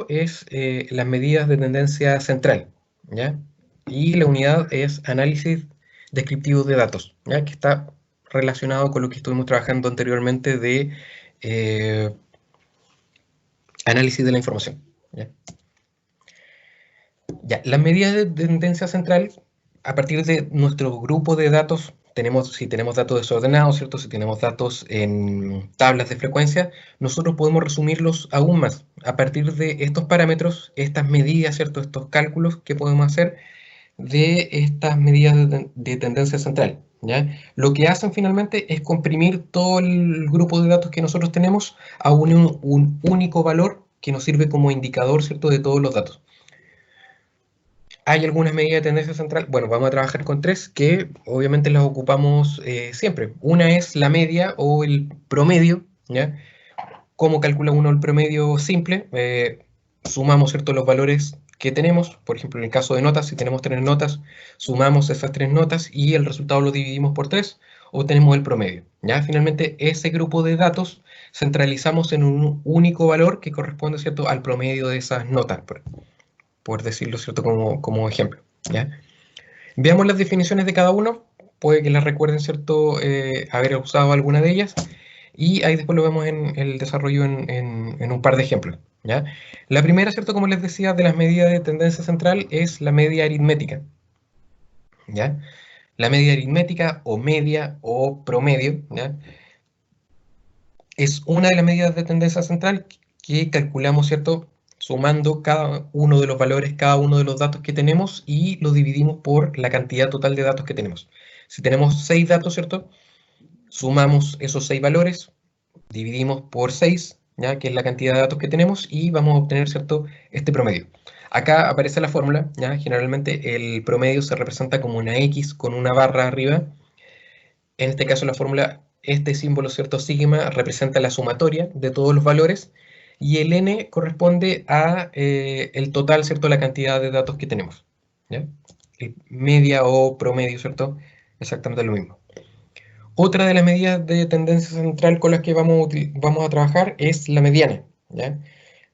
es las medidas de tendencia central, ¿ya? Y la unidad es análisis descriptivo de datos, ¿ya? Que está relacionado con lo que estuvimos trabajando anteriormente de análisis de la información, ¿ya? Ya, las medidas de tendencia central, a partir de nuestro grupo de datos, si tenemos datos desordenados, ¿cierto? Si tenemos datos en tablas de frecuencia, nosotros podemos resumirlos aún más. A partir de estos parámetros, estas medidas, ¿cierto? Estos cálculos que podemos hacer de estas medidas de tendencia central, ¿ya? Lo que hacen finalmente es comprimir todo el grupo de datos que nosotros tenemos a un único valor que nos sirve como indicador, ¿cierto? De todos los datos. Hay algunas medidas de tendencia central. Bueno, vamos a trabajar con tres que obviamente las ocupamos siempre. Una es la media o el promedio, ¿ya? ¿Cómo calcula uno el promedio simple? Sumamos, ¿cierto?, los valores que tenemos. Por ejemplo, en el caso de notas, si tenemos 3 notas, sumamos esas 3 notas y el resultado lo dividimos por 3, obtenemos el promedio, ¿ya? Finalmente, ese grupo de datos centralizamos en un único valor que corresponde, ¿cierto?, al promedio de esas notas, por decirlo, ¿cierto?, como ejemplo, ¿ya? Veamos las definiciones de cada uno, puede que las recuerden, ¿cierto?, haber usado alguna de ellas, y ahí después lo vemos en el desarrollo en un par de ejemplos, ¿ya? La primera, ¿cierto?, como les decía, de las medidas de tendencia central es la media aritmética, ¿ya? La media aritmética o media o promedio, ¿ya?, es una de las medidas de tendencia central que calculamos, ¿cierto?, sumando cada uno de los valores, cada uno de los datos que tenemos y lo dividimos por la cantidad total de datos que tenemos. Si tenemos 6 datos, ¿cierto?, sumamos esos 6 valores, dividimos por 6, ¿ya?, que es la cantidad de datos que tenemos, y vamos a obtener, ¿cierto?, este promedio. Acá aparece la fórmula, ¿ya? Generalmente el promedio se representa como una X con una barra arriba. En este caso la fórmula, este símbolo, ¿cierto?, sigma, representa la sumatoria de todos los valores, y el n corresponde a el total, ¿cierto?, la cantidad de datos que tenemos, ¿ya? Media o promedio, ¿cierto?, exactamente lo mismo. Otra de las medidas de tendencia central con las que vamos a trabajar es la mediana, ¿ya?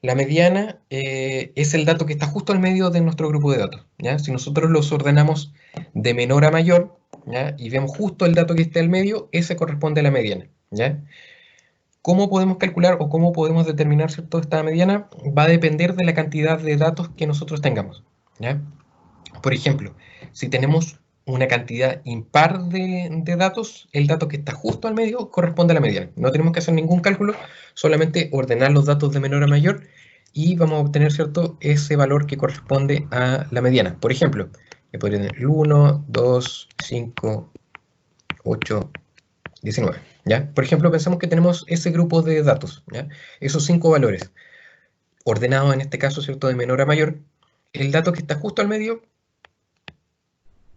La mediana es el dato que está justo al medio de nuestro grupo de datos, ¿ya? Si nosotros los ordenamos de menor a mayor, ¿ya?, y vemos justo el dato que está al medio, ese corresponde a la mediana, ¿ya? ¿Cómo podemos calcular o cómo podemos determinar, ¿cierto?, esta mediana? Va a depender de la cantidad de datos que nosotros tengamos, ¿ya? Por ejemplo, si tenemos una cantidad impar de datos, el dato que está justo al medio corresponde a la mediana. No tenemos que hacer ningún cálculo, solamente ordenar los datos de menor a mayor y vamos a obtener, ¿cierto?, ese valor que corresponde a la mediana. Por ejemplo, podría tener el 1, 2, 5, 8, 19, ¿ya? Por ejemplo, pensemos que tenemos ese grupo de datos, ¿ya? Esos 5 valores, ordenados en este caso, ¿cierto?, de menor a mayor. El dato que está justo al medio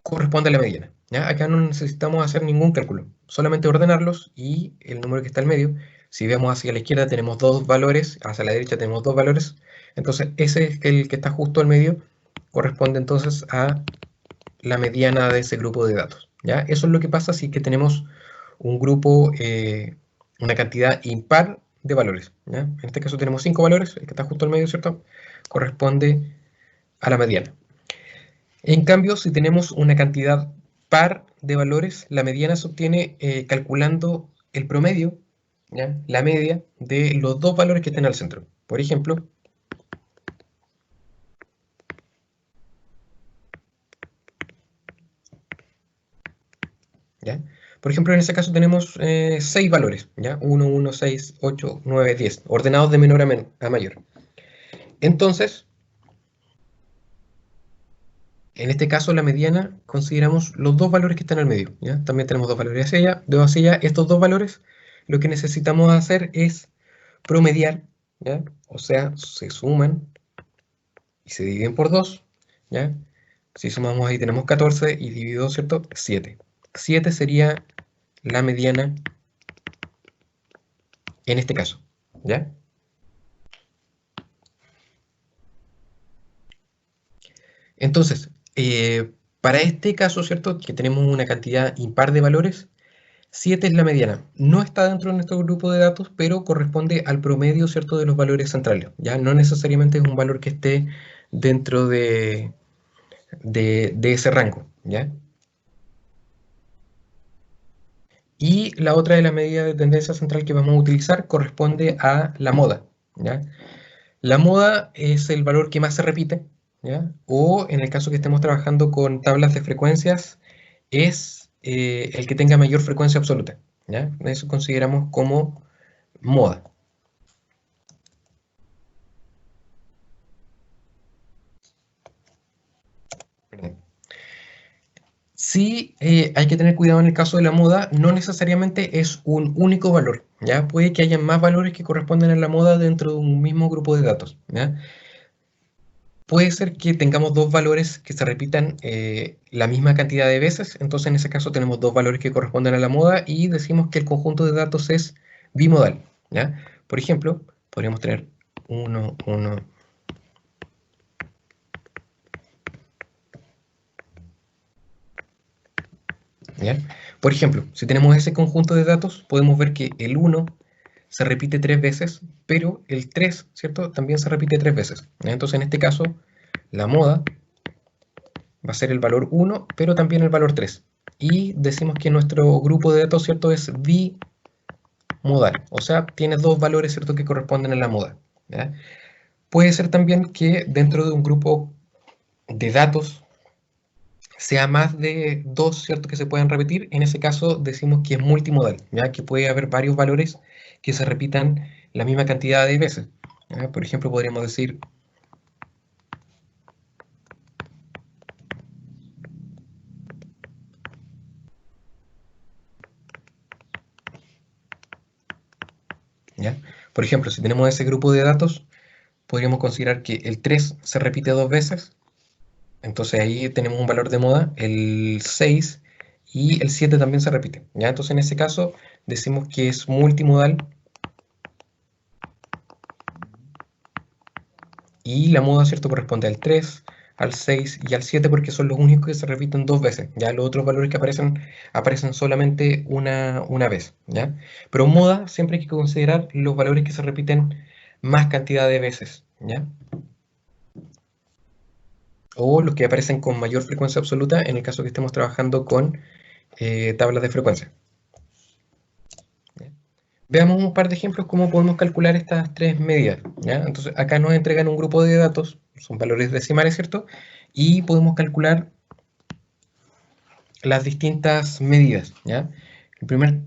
corresponde a la mediana, ¿ya? Acá no necesitamos hacer ningún cálculo, solamente ordenarlos y el número que está al medio. Si vemos hacia la izquierda tenemos 2 valores, hacia la derecha tenemos 2 valores, entonces ese es el que está justo al medio, corresponde entonces a la mediana de ese grupo de datos, ¿ya? Eso es lo que pasa si que tenemos un grupo, una cantidad impar de valores, ¿ya? En este caso tenemos 5 valores, el que está justo al medio, ¿cierto?, corresponde a la mediana. En cambio, si tenemos una cantidad par de valores, la mediana se obtiene calculando el promedio, ¿ya?, la media de los 2 valores que estén al centro. Por ejemplo, ¿ya? Por ejemplo, en este caso tenemos 6 valores, ¿ya? 1, 1, 6, 8, 9, 10, ordenados de menor a mayor. Entonces, en este caso, la mediana, consideramos los 2 valores que están al medio, ¿ya? También tenemos 2 valores hacia allá, 2 hacia allá. Estos 2 valores, lo que necesitamos hacer es promediar, ¿ya? O sea, se suman y se dividen por 2, ¿ya? Si sumamos ahí tenemos 14 y dividido, ¿cierto?, 7. 7 sería la mediana en este caso, ¿ya? Entonces, para este caso, ¿cierto?, que tenemos una cantidad impar de valores, 7 es la mediana. No está dentro de nuestro grupo de datos, pero corresponde al promedio, ¿cierto?, de los valores centrales. ¿Ya? No necesariamente es un valor que esté dentro de ese rango. ¿Ya? Y la otra de las medidas de tendencia central que vamos a utilizar corresponde a la moda. ¿Ya? La moda es el valor que más se repite, ¿ya? O en el caso que estemos trabajando con tablas de frecuencias, es el que tenga mayor frecuencia absoluta, ¿ya? Eso consideramos como moda. Perdón. Sí, hay que tener cuidado en el caso de la moda, no necesariamente es un único valor, ¿ya? Puede que haya más valores que corresponden a la moda dentro de un mismo grupo de datos, ¿ya? Puede ser que tengamos dos valores que se repitan la misma cantidad de veces, entonces en ese caso tenemos dos valores que corresponden a la moda y decimos que el conjunto de datos es bimodal, ¿ya? Por ejemplo, podríamos tener 1, 1, ¿ya? Por ejemplo, si tenemos ese conjunto de datos, podemos ver que el 1 se repite 3 veces, pero el 3, ¿cierto? También se repite 3 veces, ¿ya? Entonces en este caso, la moda va a ser el valor 1, pero también el valor 3. Y decimos que nuestro grupo de datos, ¿cierto?, es bimodal, o sea, tiene dos valores, ¿cierto?, que corresponden a la moda, ¿ya? Puede ser también que dentro de un grupo de datos sea más de dos, ¿cierto?, que se puedan repetir. En ese caso decimos que es multimodal, ¿ya? Que puede haber varios valores que se repitan la misma cantidad de veces, ¿ya? Por ejemplo, podríamos decir ¿ya? Por ejemplo, si tenemos ese grupo de datos, podríamos considerar que el 3 se repite dos veces, entonces ahí tenemos un valor de moda, el 6 y el 7 también se repite, ¿ya? Entonces en ese caso decimos que es multimodal y la moda, ¿cierto?, corresponde al 3, al 6 y al 7 porque son los únicos que se repiten dos veces, ¿ya? Los otros valores que aparecen solamente una vez, ¿ya? Pero moda siempre hay que considerar los valores que se repiten más cantidad de veces, ¿ya? O los que aparecen con mayor frecuencia absoluta en el caso que estemos trabajando con tablas de frecuencia. ¿Ya? Veamos un par de ejemplos cómo podemos calcular estas tres medidas, ¿ya? Entonces acá nos entregan un grupo de datos, son valores decimales, ¿cierto? Y podemos calcular las distintas medidas, ¿ya? El primer,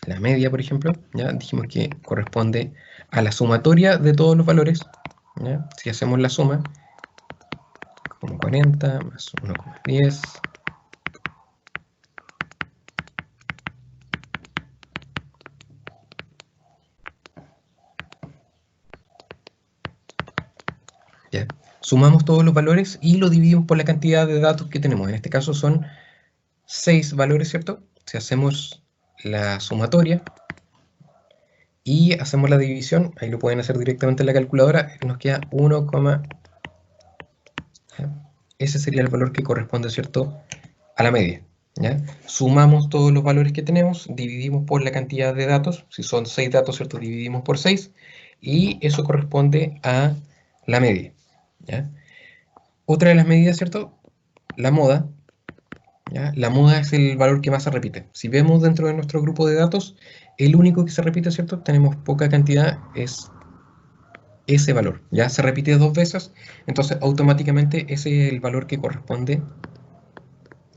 la media, por ejemplo, ¿ya? Dijimos que corresponde a la sumatoria de todos los valores, ¿ya? Si hacemos la suma, como 40 más 1,10, ¿ya? Sumamos todos los valores y lo dividimos por la cantidad de datos que tenemos. En este caso son 6 valores, ¿cierto? Si hacemos la sumatoria y hacemos la división, ahí lo pueden hacer directamente en la calculadora, nos queda 1, ese sería el valor que corresponde, ¿cierto?, a la media, ¿ya? Sumamos todos los valores que tenemos, dividimos por la cantidad de datos, si son 6 datos, ¿cierto?, dividimos por 6, y eso corresponde a la media, ¿ya? Otra de las medidas, ¿cierto?, la moda, ¿ya? La moda es el valor que más se repite. Si vemos dentro de nuestro grupo de datos, el único que se repite, ¿cierto?, tenemos poca cantidad, es ese valor, ya se repite dos veces, entonces automáticamente ese es el valor que corresponde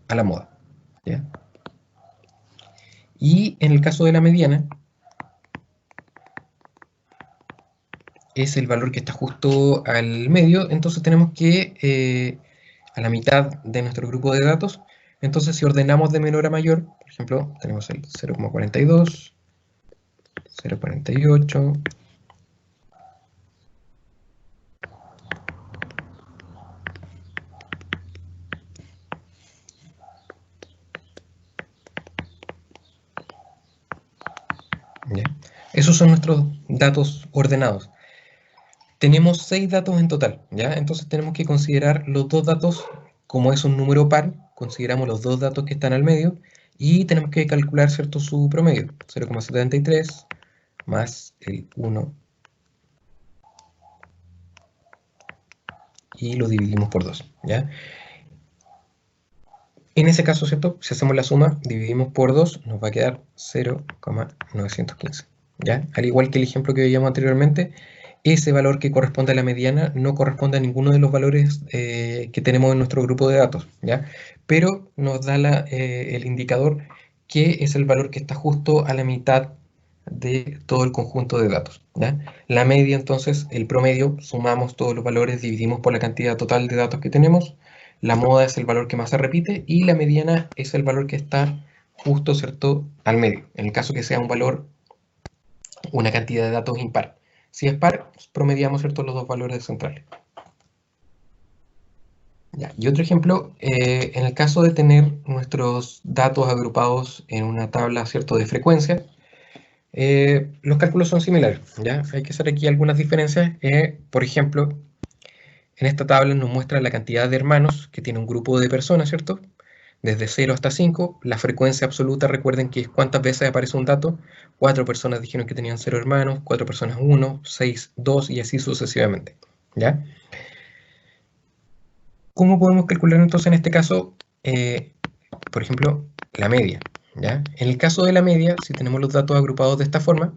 a la moda, ¿ya? Y en el caso de la mediana, es el valor que está justo al medio, entonces tenemos que, a la mitad de nuestro grupo de datos, entonces si ordenamos de menor a mayor, por ejemplo, tenemos el 0,42, 0,48, ¿ya? Esos son nuestros datos ordenados. Tenemos 6 datos en total, ¿ya? Entonces tenemos que considerar los dos datos como es un número par, consideramos los dos datos que están al medio y tenemos que calcular, ¿cierto?, su promedio, 0,73 más el 1 y lo dividimos por 2, ¿ya? En ese caso, ¿cierto?, si hacemos la suma, dividimos por 2, nos va a quedar 0,915, ¿ya? Al igual que el ejemplo que veíamos anteriormente, ese valor que corresponde a la mediana no corresponde a ninguno de los valores que tenemos en nuestro grupo de datos, ¿ya? Pero nos da el indicador que es el valor que está justo a la mitad de todo el conjunto de datos, ¿ya? La media, entonces, el promedio, sumamos todos los valores, dividimos por la cantidad total de datos que tenemos, la moda es el valor que más se repite y la mediana es el valor que está justo, ¿cierto?, al medio, en el caso que sea un valor, una cantidad de datos impar. Si es par, promediamos, ¿cierto?, los dos valores centrales. Ya. Y otro ejemplo, en el caso de tener nuestros datos agrupados en una tabla, ¿cierto?, de frecuencia, los cálculos son similares, ¿ya? Hay que hacer aquí algunas diferencias. Por ejemplo, en esta tabla nos muestra la cantidad de hermanos que tiene un grupo de personas, ¿cierto? Desde 0 hasta 5, la frecuencia absoluta, recuerden que es cuántas veces aparece un dato. 4 personas dijeron que tenían 0 hermanos, 4 personas 1, 6, 2 y así sucesivamente, ¿ya? ¿Cómo podemos calcular entonces en este caso, por ejemplo, la media, ¿ya? En el caso de la media, si tenemos los datos agrupados de esta forma,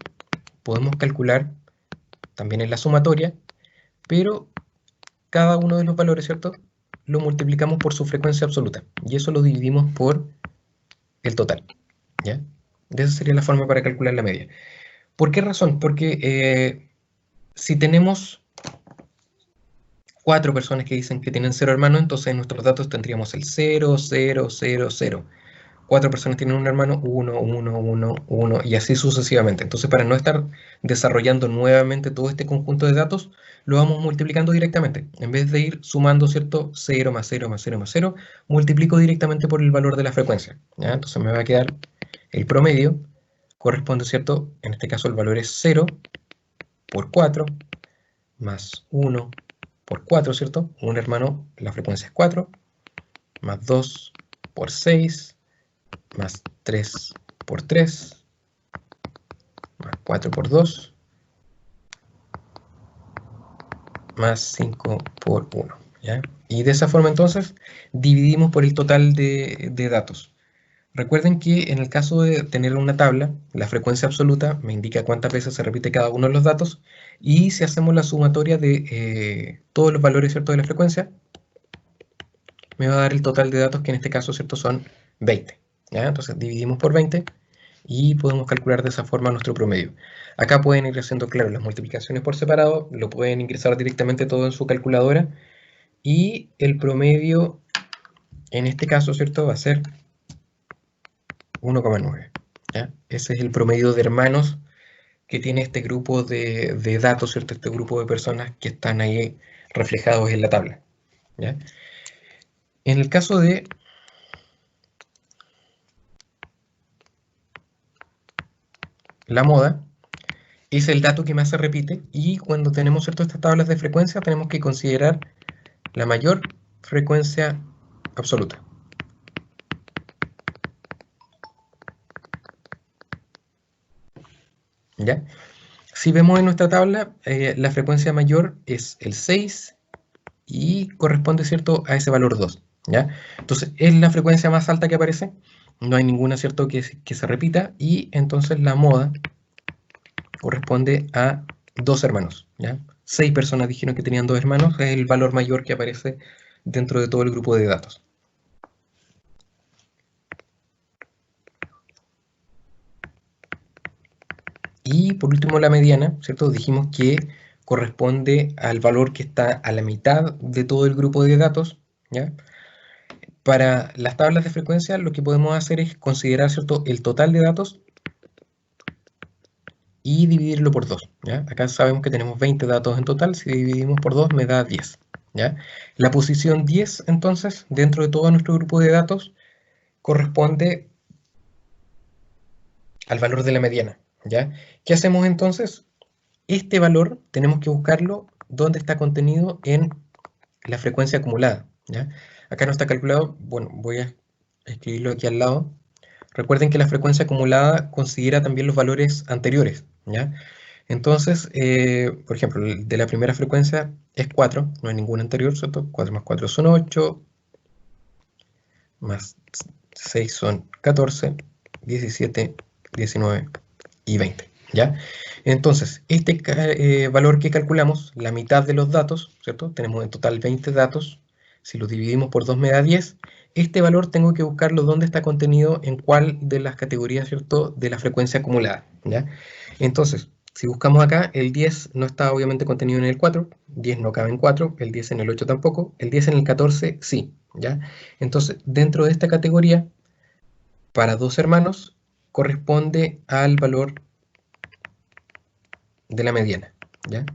podemos calcular también en la sumatoria, pero cada uno de los valores, ¿cierto?, lo multiplicamos por su frecuencia absoluta, y eso lo dividimos por el total, ¿ya? De esa sería la forma para calcular la media. ¿Por qué razón? Porque si tenemos 4 personas que dicen que tienen 0 hermanos, entonces en nuestros datos tendríamos el 0, 0, 0, 0. 4 personas tienen un hermano, 1, 1, 1, 1, y así sucesivamente. Entonces, para no estar desarrollando nuevamente todo este conjunto de datos, lo vamos multiplicando directamente. En vez de ir sumando, ¿cierto?, 0 más 0 más 0 más 0, multiplico directamente por el valor de la frecuencia, ¿ya? Entonces me va a quedar el promedio, corresponde, ¿cierto?, en este caso el valor es 0 por 4, más 1 por 4, ¿cierto? Un hermano, la frecuencia es 4, más 2 por 6, más 3 por 3, más 4 por 2, más 5 por 1, ¿ya? Y de esa forma entonces dividimos por el total de datos. Recuerden que en el caso de tener una tabla, la frecuencia absoluta me indica cuántas veces se repite cada uno de los datos, y si hacemos la sumatoria de todos los valores, ¿cierto?, de la frecuencia, me va a dar el total de datos, que en este caso, ¿cierto?, son 20, ¿ya? Entonces dividimos por 20 y podemos calcular de esa forma nuestro promedio. Acá pueden ir haciendo, claro, las multiplicaciones por separado, lo pueden ingresar directamente todo en su calculadora, y el promedio, en este caso, ¿cierto?, va a ser 1,9, ¿ya? Ese es el promedio de hermanos que tiene este grupo de datos, ¿cierto?, este grupo de personas que están ahí reflejados en la tabla, ¿ya? En el caso de la moda, es el dato que más se repite, y cuando tenemos, ¿cierto?, estas tablas de frecuencia, tenemos que considerar la mayor frecuencia absoluta. ¿Ya? Si vemos en nuestra tabla, la frecuencia mayor es el 6 y corresponde, ¿cierto?, a ese valor 2, ¿ya? Entonces, es la frecuencia más alta que aparece, no hay ninguna, ¿cierto?, que se repita, y entonces la moda corresponde a 2 hermanos, ¿ya? 6 personas dijeron que tenían 2 hermanos, es el valor mayor que aparece dentro de todo el grupo de datos. Y por último la mediana, ¿cierto? Dijimos que corresponde al valor que está a la mitad de todo el grupo de datos, ¿ya? Para las tablas de frecuencia lo que podemos hacer es considerar, ¿cierto?, el total de datos y dividirlo por 2, ¿ya? Acá sabemos que tenemos 20 datos en total, si dividimos por 2 me da 10, ¿ya? La posición 10, entonces, dentro de todo nuestro grupo de datos, corresponde al valor de la mediana, ¿ya? ¿Qué hacemos entonces? Este valor tenemos que buscarlo donde está contenido en la frecuencia acumulada, ¿ya? Acá no está calculado, bueno, voy a escribirlo aquí al lado. Recuerden que la frecuencia acumulada considera también los valores anteriores, ¿ya? Entonces, por ejemplo, el de la primera frecuencia es 4, no hay ningún anterior, ¿cierto? 4 más 4 son 8, más 6 son 14, 17, 19 y 20, ¿ya? Entonces, este valor que calculamos, la mitad de los datos, ¿cierto? Tenemos en total 20 datos. Si los dividimos por 2 me da 10. Este valor tengo que buscarlo dónde está contenido, en cuál de las categorías, ¿cierto?, de la frecuencia acumulada, ¿ya? Entonces, si buscamos acá, el 10 no está obviamente contenido en el 4, 10 no cabe en 4, el 10 en el 8 tampoco, el 10 en el 14 sí, ¿ya? Entonces, dentro de esta categoría, para dos hermanos, corresponde al valor de la mediana, ¿ya?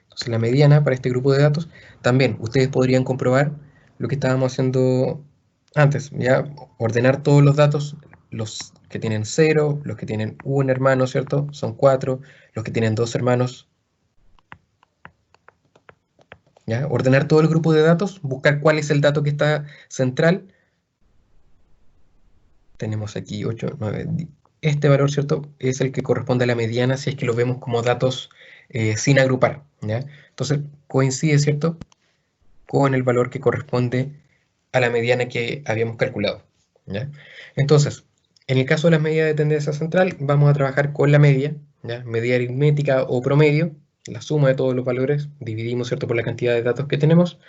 Entonces la mediana para este grupo de datos, también ustedes podrían comprobar lo que estábamos haciendo antes, ¿ya? Ordenar todos los datos, los que tienen 0, los que tienen un hermano, ¿cierto? Son 4, los que tienen 2 hermanos, ¿ya? Ordenar todo el grupo de datos, buscar cuál es el dato que está central. Tenemos aquí 8, 9, 10. Este valor, ¿cierto?, es el que corresponde a la mediana si es que lo vemos como datos sin agrupar, ¿ya? Entonces coincide, ¿cierto?, con el valor que corresponde a la mediana que habíamos calculado, ¿ya? Entonces, en el caso de las medidas de tendencia central, vamos a trabajar con la media, ¿ya? Media aritmética o promedio, la suma de todos los valores, dividimos, ¿cierto?, por la cantidad de datos que tenemos.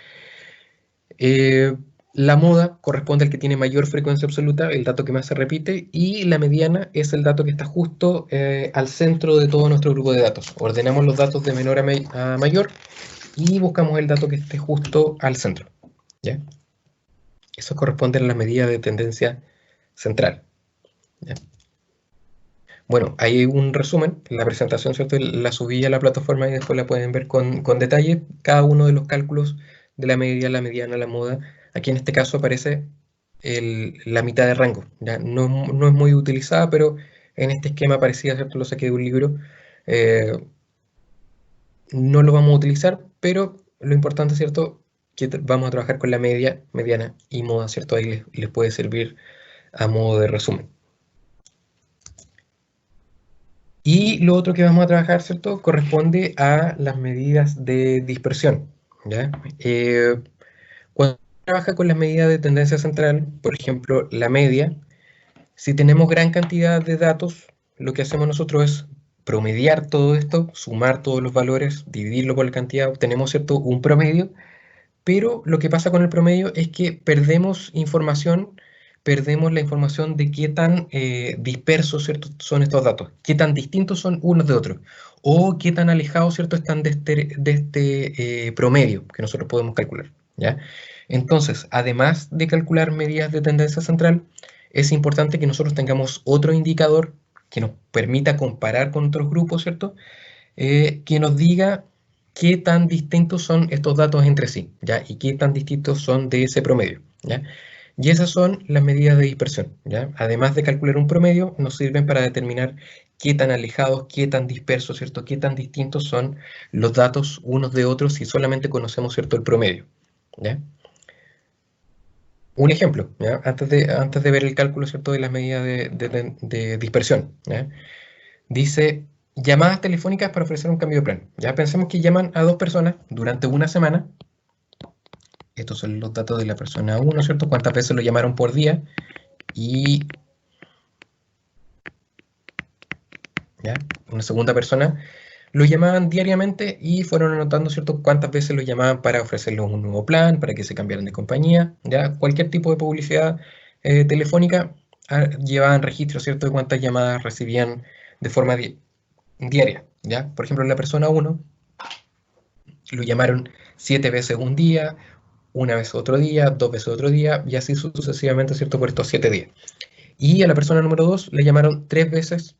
La moda corresponde al que tiene mayor frecuencia absoluta, el dato que más se repite, y la mediana es el dato que está justo al centro de todo nuestro grupo de datos. Ordenamos los datos de menor a mayor y buscamos el dato que esté justo al centro, ¿ya? Eso corresponde a la medida de tendencia central, ¿ya? Bueno, hay un resumen, la presentación, ¿cierto?, la subí a la plataforma y después la pueden ver con detalle, cada uno de los cálculos de la media, la mediana, la moda. Aquí en este caso aparece la mitad de rango, ¿ya? No es muy utilizada, pero en este esquema aparecía, ¿cierto?, lo saqué de un libro. No lo vamos a utilizar, pero lo importante, ¿cierto?, que vamos a trabajar con la media, mediana y moda, ¿cierto? Ahí les puede servir a modo de resumen. Y lo otro que vamos a trabajar, ¿cierto?, corresponde a las medidas de dispersión, ¿ya? Cuando se trabaja con las medidas de tendencia central, por ejemplo, la media, si tenemos gran cantidad de datos, lo que hacemos nosotros es promediar todo esto, sumar todos los valores, dividirlo por la cantidad, obtenemos, ¿cierto?, un promedio, pero lo que pasa con el promedio es que perdemos información, perdemos la información de qué tan dispersos, ¿cierto?, son estos datos, qué tan distintos son unos de otros, o qué tan alejados, ¿cierto?, están de este promedio que nosotros podemos calcular, ¿ya? Entonces, además de calcular medidas de tendencia central, es importante que nosotros tengamos otro indicador que nos permita comparar con otros grupos, ¿cierto?, que nos diga qué tan distintos son estos datos entre sí, ¿ya? Y qué tan distintos son de ese promedio, ¿ya? Y esas son las medidas de dispersión, ¿ya? Además de calcular un promedio, nos sirven para determinar qué tan alejados, qué tan dispersos, ¿cierto?, qué tan distintos son los datos unos de otros si solamente conocemos, ¿cierto?, el promedio, ¿ya? Un ejemplo, ¿ya? Antes de ver el cálculo, ¿cierto?, de las medidas de dispersión, ¿ya? Dice, llamadas telefónicas para ofrecer un cambio de plan. Ya pensemos que llaman a dos personas durante una semana. Estos son los datos de la persona 1, ¿cierto? Cuántas veces lo llamaron por día. Y ¿ya? Una segunda persona lo llamaban diariamente y fueron anotando, ¿cierto?, cuántas veces lo llamaban para ofrecerles un nuevo plan, para que se cambiaran de compañía, ¿ya? Cualquier tipo de publicidad telefónica, llevaban registro, ¿cierto?, de cuántas llamadas recibían de forma diaria, ¿ya? Por ejemplo, la persona 1 lo llamaron 7 veces un día, una vez otro día, 2 veces otro día, y así sucesivamente, ¿cierto?, por estos 7 días. Y a la persona número 2 le llamaron 3 veces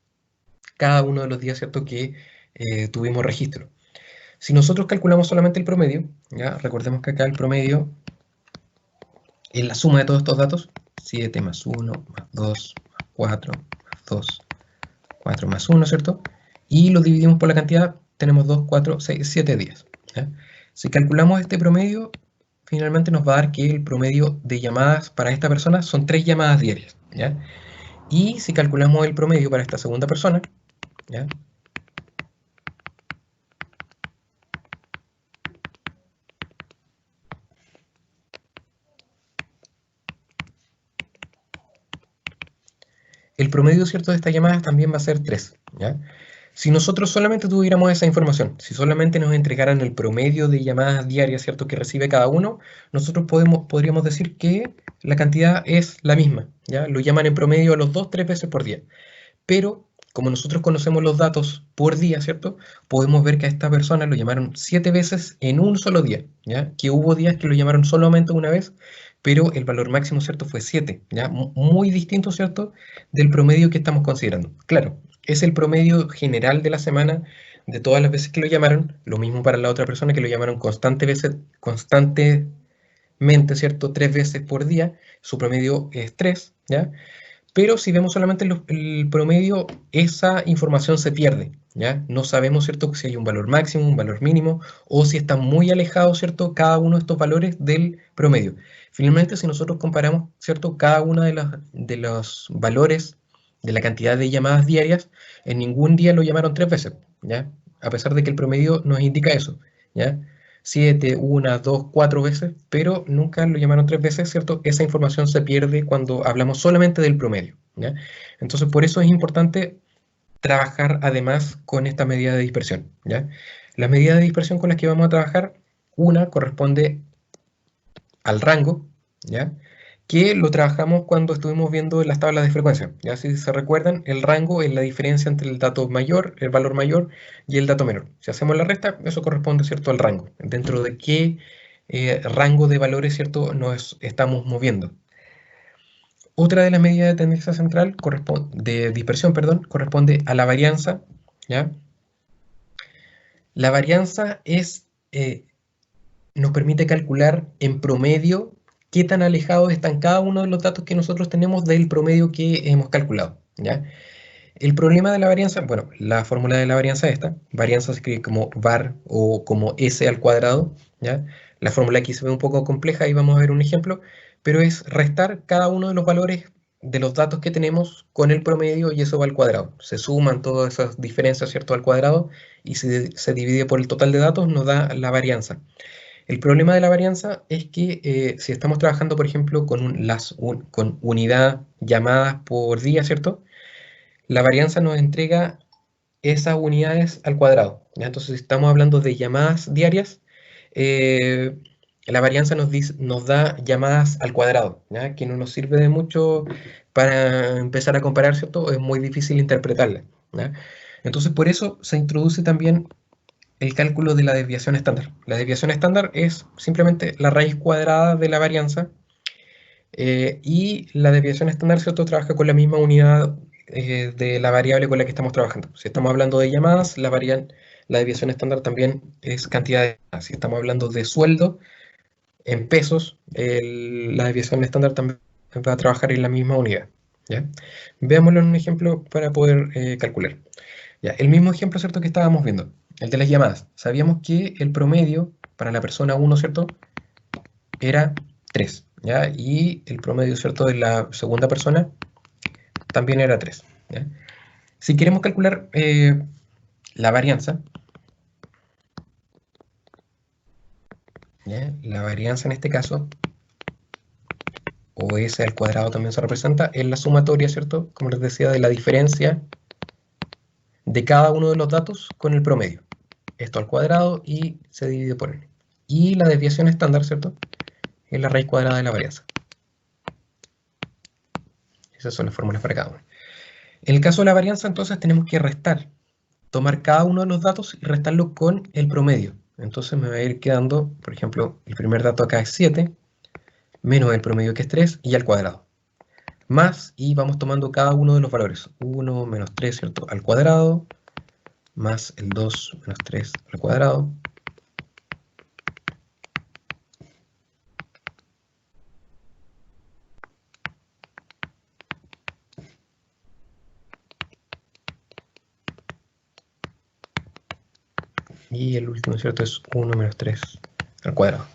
cada uno de los días, ¿cierto?, que tuvimos registro. Si nosotros calculamos solamente el promedio, ¿ya? Recordemos que acá el promedio es la suma de todos estos datos, 7 más 1, más 2, más 4, más 2, 4 más 1, ¿cierto? Y lo dividimos por la cantidad, tenemos 2, 4, 6, 7 días, ¿ya? Si calculamos este promedio, finalmente nos va a dar que el promedio de llamadas para esta persona son 3 llamadas diarias, ¿ya? Y si calculamos el promedio para esta segunda persona, ¿ya? El promedio, ¿cierto?, de estas llamadas también va a ser 3, ¿ya? Si nosotros solamente tuviéramos esa información, si solamente nos entregaran el promedio de llamadas diarias, ¿cierto?, que recibe cada uno, nosotros podríamos decir que la cantidad es la misma, ¿ya? Lo llaman en promedio a los 2, 3 veces por día. Pero como nosotros conocemos los datos por día, ¿cierto? Podemos ver que a esta persona lo llamaron 7 veces en un solo día, ¿ya? Que hubo días que lo llamaron solamente una vez, pero el valor máximo, ¿cierto? Fue 7, ¿ya? Muy distinto, ¿cierto? Del promedio que estamos considerando. Claro, es el promedio general de la semana de todas las veces que lo llamaron, lo mismo para la otra persona que lo llamaron constantemente, ¿cierto? 3 veces por día, su promedio es 3, ¿ya? Pero si vemos solamente el promedio, esa información se pierde, ¿ya? No sabemos, ¿cierto?, si hay un valor máximo, un valor mínimo, o si está muy alejado, ¿cierto?, cada uno de estos valores del promedio. Finalmente, si nosotros comparamos, ¿cierto?, cada uno de los valores de la cantidad de llamadas diarias, en ningún día lo llamaron 3 veces, ¿ya? A pesar de que el promedio nos indica eso, ¿ya? 7, 1, 2, 4 veces, pero nunca lo llamaron 3 veces, ¿cierto? Esa información se pierde cuando hablamos solamente del promedio, ¿ya? Entonces, por eso es importante trabajar además con esta medida de dispersión, ¿ya? Las medidas de dispersión con las que vamos a trabajar, una corresponde al rango, ¿ya? Que lo trabajamos cuando estuvimos viendo las tablas de frecuencia. Ya si se recuerdan, el rango es la diferencia entre el dato mayor, el valor mayor y el dato menor. Si hacemos la resta, eso corresponde, ¿cierto?, al rango. Dentro de qué rango de valores, ¿cierto?, nos estamos moviendo. Otra de las medidas de tendencia central, de dispersión, perdón, corresponde a la varianza, ¿ya? La varianza nos permite calcular en promedio qué tan alejados están cada uno de los datos que nosotros tenemos del promedio que hemos calculado, ¿ya? El problema de la varianza, bueno, la fórmula de la varianza es esta. Varianza se escribe como var o como s al cuadrado, ¿ya? La fórmula aquí se ve un poco compleja y vamos a ver un ejemplo, pero es restar cada uno de los valores de los datos que tenemos con el promedio y eso va al cuadrado. Se suman todas esas diferencias, ¿cierto?, al cuadrado y si se divide por el total de datos nos da la varianza. El problema de la varianza es que si estamos trabajando, por ejemplo, con unidad llamadas por día, ¿cierto? La varianza nos entrega esas unidades al cuadrado, ¿ya? Entonces, si estamos hablando de llamadas diarias, eh, la varianza nos da llamadas al cuadrado, ¿ya? Que no nos sirve de mucho para empezar a comparar, ¿cierto? Es muy difícil interpretarla, ¿ya? Entonces, por eso se introduce también el cálculo de la desviación estándar. La desviación estándar es simplemente la raíz cuadrada de la varianza y la desviación estándar, ¿cierto?, trabaja con la misma unidad de la variable con la que estamos trabajando. Si estamos hablando de llamadas, la desviación estándar también es cantidad de llamadas. Si estamos hablando de sueldo en pesos, la desviación estándar también va a trabajar en la misma unidad, ¿ya? Veámoslo en un ejemplo para poder calcular. Ya, el mismo ejemplo, ¿cierto?, que estábamos viendo, el de las llamadas. Sabíamos que el promedio para la persona 1, ¿cierto?, era 3, ¿ya? Y el promedio, ¿cierto?, de la segunda persona también era 3, ¿ya? Si queremos calcular la varianza, ¿ya? La varianza en este caso, o s al cuadrado también se representa, es la sumatoria, ¿cierto?, como les decía, de la diferencia de cada uno de los datos con el promedio. Esto al cuadrado y se divide por n. Y la desviación estándar, ¿cierto?, es la raíz cuadrada de la varianza. Esas son las fórmulas para cada uno. En el caso de la varianza, entonces, tenemos que tomar cada uno de los datos y restarlo con el promedio. Entonces me va a ir quedando, por ejemplo, el primer dato acá es 7, menos el promedio que es 3, y al cuadrado. Más, y vamos tomando cada uno de los valores. 1 menos 3, ¿cierto?, al cuadrado, más el 2 menos 3 al cuadrado, y el último, ¿cierto?, es 1 menos 3 al cuadrado,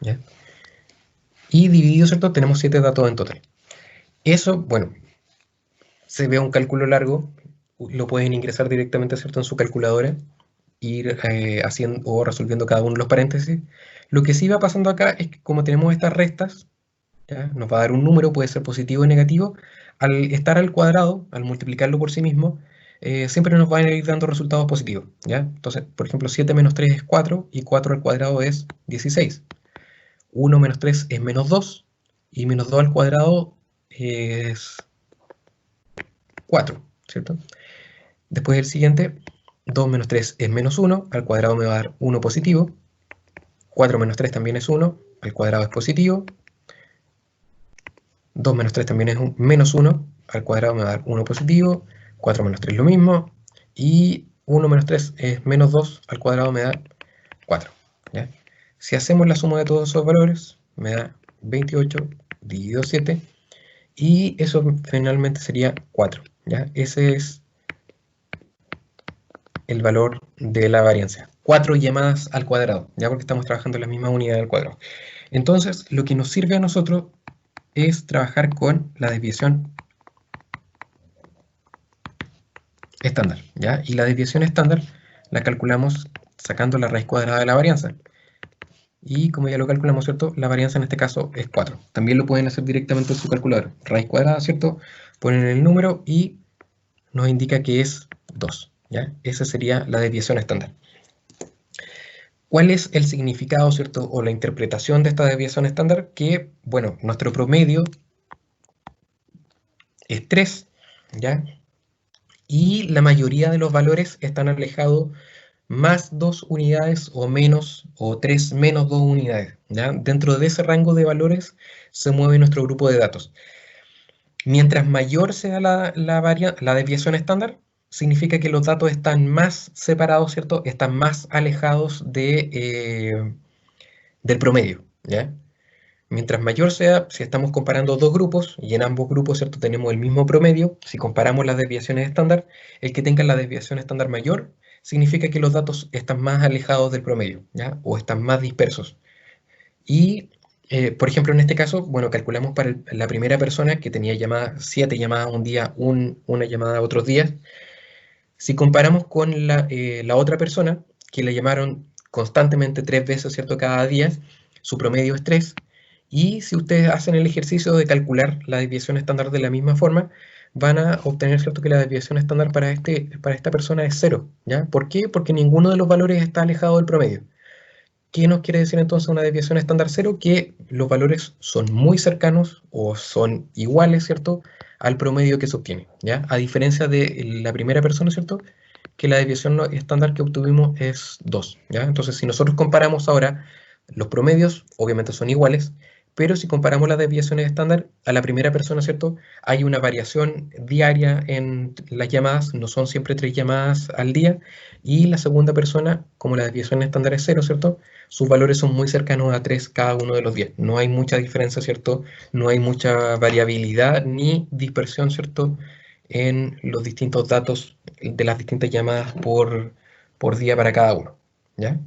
¿ya? y dividido, ¿cierto? Tenemos 7 datos en total. Eso, bueno, se ve un cálculo largo, lo pueden ingresar directamente, ¿cierto? En su calculadora, ir haciendo o resolviendo cada uno de los paréntesis. Lo que sí va pasando acá es que como tenemos estas restas, ¿ya? Nos va a dar un número, puede ser positivo o negativo. Al estar al cuadrado, al multiplicarlo por sí mismo, siempre nos va a ir dando resultados positivos, ¿ya? Entonces, por ejemplo, 7 menos 3 es 4 y 4 al cuadrado es 16. 1 menos 3 es menos 2 y menos 2 al cuadrado es 4, ¿cierto? Después el siguiente, 2 menos 3 es menos 1, al cuadrado me va a dar 1 positivo. 4 menos 3 también es 1, al cuadrado es positivo. 2 menos 3 también es menos 1, al cuadrado me va a dar 1 positivo. 4 menos 3 lo mismo. Y 1 menos 3 es menos 2, al cuadrado me da 4. ¿Ya? Si hacemos la suma de todos esos valores, me da 28 dividido 7. Y eso finalmente sería 4. ¿Ya? Ese es el valor de la varianza. 4 llamadas al cuadrado, ya porque estamos trabajando en la misma unidad al cuadrado. Entonces, lo que nos sirve a nosotros es trabajar con la desviación estándar, ¿ya? Y la desviación estándar la calculamos sacando la raíz cuadrada de la varianza. Y como ya lo calculamos, ¿cierto? La varianza en este caso es 4. También lo pueden hacer directamente en su calculadora. Raíz cuadrada, ¿cierto? Ponen el número y nos indica que es 2, ¿ya? Esa sería la desviación estándar. ¿Cuál es el significado, cierto, o la interpretación de esta desviación estándar? Que, bueno, nuestro promedio es 3, ¿ya? Y la mayoría de los valores están alejados más 2 unidades o menos, o 3 menos 2 unidades, ¿ya? Dentro de ese rango de valores se mueve nuestro grupo de datos. Mientras mayor sea la desviación estándar, significa que los datos están más separados, ¿cierto? Están más alejados del promedio, ¿ya? Mientras mayor sea, si estamos comparando dos grupos y en ambos grupos, ¿cierto? Tenemos el mismo promedio, si comparamos las desviaciones estándar, el que tenga la desviación estándar mayor significa que los datos están más alejados del promedio, ¿ya? O están más dispersos. Y, por ejemplo, en este caso, bueno, calculamos para la primera persona que tenía 7 llamadas un día, una llamada otros días. Si comparamos con la otra persona, que le llamaron constantemente 3 veces, ¿cierto? Cada día, su promedio es 3. Y si ustedes hacen el ejercicio de calcular la desviación estándar de la misma forma, van a obtener, ¿cierto? Que la desviación estándar para esta persona es 0, ¿ya? ¿Por qué? Porque ninguno de los valores está alejado del promedio. ¿Qué nos quiere decir entonces una desviación estándar 0? Que los valores son muy cercanos o son iguales, ¿cierto? Al promedio que se obtiene, ¿ya? A diferencia de la primera persona, ¿cierto? Que la desviación estándar que obtuvimos es 2, ¿ya? Entonces, si nosotros comparamos ahora los promedios, obviamente son iguales, pero si comparamos las desviaciones estándar a la primera persona, ¿cierto? Hay una variación diaria en las llamadas, no son siempre 3 llamadas al día, y la segunda persona, como la desviación estándar es 0, ¿cierto? Sus valores son muy cercanos a 3 cada uno de los días. No hay mucha diferencia, ¿cierto? No hay mucha variabilidad ni dispersión, ¿cierto? En los distintos datos de las distintas llamadas por día para cada uno, ¿ya?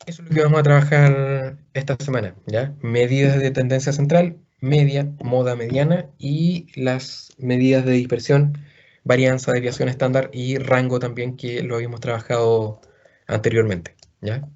Eso es lo que vamos a trabajar esta semana, ¿ya? Medidas de tendencia central, media, moda mediana y las medidas de dispersión, varianza, desviación estándar y rango también que lo habíamos trabajado anteriormente, ¿ya?